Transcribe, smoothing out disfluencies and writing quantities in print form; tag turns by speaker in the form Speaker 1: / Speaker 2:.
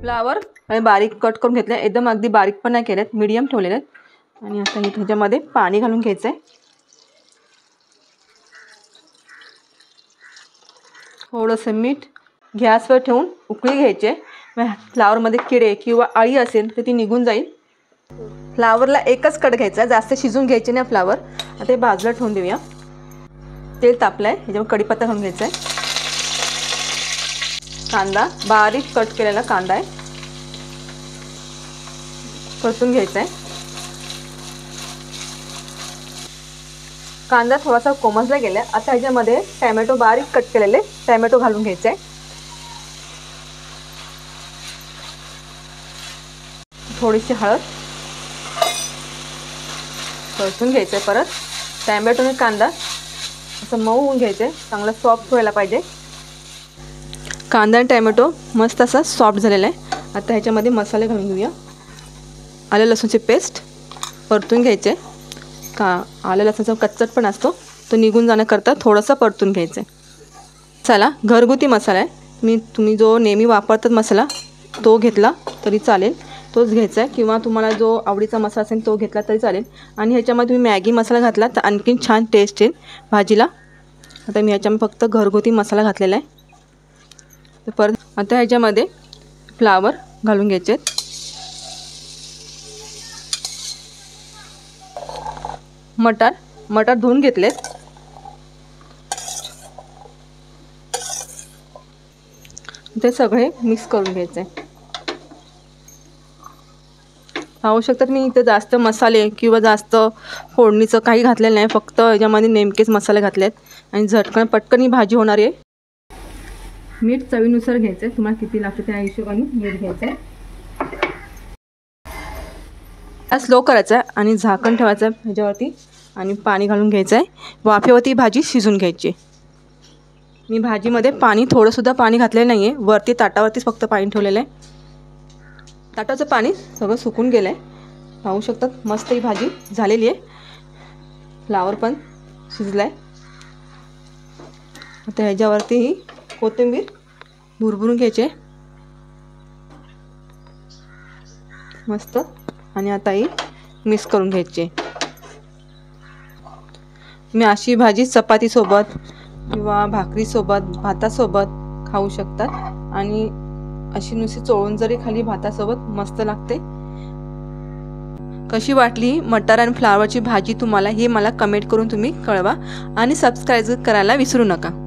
Speaker 1: Flower आणि बारीक cut करून घेतले, एकदम अगदी बारीक पण नाही केलेत, मीडियम ठेवलेले आहेत। आणि आता ह्याच्यामध्ये पाणी घालून घ्यायचं आहे। थोडंसं मीठ, गॅसवर ठेवून उकळी घ्यायचे। फ्लावरमध्ये किडे किंवा अळी असेल तर ती निघून जाईल। फ्लावरला एकच कट घ्यायचा, जास्त शिजून घ्यायचे नाही फ्लावर। आता हे बाजूला ठेवून देऊया। तेल तापलंय, ह्याच्यावर कढीपत्ता घालून घ्यायचा आहे। कांदा बारीक कट केलेला कांदा आहे, परतून घ्यायचा आहे। कांदा थोडासा कोमजला गेला, आता ह्याच्यामध्ये टोमॅटो बारीक कट केलेले टोमॅटो घालून घ्यायचे आहे। थोडीशी हळद, परतून घ्यायचं आहे। परत टोमॅटो आणि कांदा असं मऊ होऊन घ्यायचे, चांगला सॉफ्ट व्हायला पाहिजे। कांदा आणि टोमॅटो मस्त असा सॉफ्ट झालेला आहे। आता ह्याच्यामध्ये मसाले घालून घेऊया। आलं लसूणची पेस्ट परतून घ्यायचे। आलं लसूणचा कच्चट पण असतो तो निघून जाण्याकरता थोडंसं परतून घ्यायचं आहे। चला, घरगुती मसाला आहे, तुम्ही जो नेहमी वापरतात मसाला तो घेतला तरी चालेल, तोच घ्यायचा आहे, किंवा तुम्हाला जो आवडीचा मसाला असेल तो घेतला तरी चालेल। आणि ह्याच्यामध्ये तुम्ही मॅगी मसाला घातला तर आणखीन छान टेस्ट येईल भाजीला। आता मी ह्याच्यामध्ये फक्त घरगुती मसाला घातलेला आहे। तर परत आता ह्याच्यामध्ये फ्लावर घालून घ्यायचे। मटार धुवून घेतलेत, ते सगळे मिक्स करून घ्यायचे। पाहू शकतात मी इथे जास्त मसाले किंवा जास्त फोडणीचं काही घातलेलं नाही, फक्त ह्याच्यामध्ये नेमकेच मसाले घातलेत आणि झटकन पटकन ही भाजी होणार आहे। मीठ चवीनुसार घ्यायचं आहे, तुम्हाला किती लागतं त्या हिशोबाने मीठ घ्यायचं आहे। स्लो करायचा आहे आणि झाकण ठेवायचं आहे ह्याच्यावरती आणि पाणी घालून घ्यायचं आहे। वाफेवरती भाजी शिजून घ्यायची। मी भाजीमध्ये थोडंसुद्धा पाणी घातलेलं नाही आहे, वरती ताटावरतीच फक्त पाणी ठेवलेलं आहे। ताटाचं पाणी सगळं सुकून गेलं आहे, पाहू शकतात मस्त ही भाजी झालेली आहे। फ्लावर पण शिजला आहे। आता ह्याच्यावरती ही कोथिंबीर भुरभुरून घ्यायची मस्त, आणि आता ही मिक्स करून घ्यायची। मी अशी भाजी चपातीसोबत किंवा भाकरीसोबत भातासोबत खाऊ शकतात, आणि अशी नुसती चोळून जरी खाली भातासोबत मस्त लागते। कशी वाटली मटार आणि फ्लावरची भाजी तुम्हाला हे मला कमेंट करून तुम्ही कळवा, आणि सबस्क्राईब करायला विसरू नका।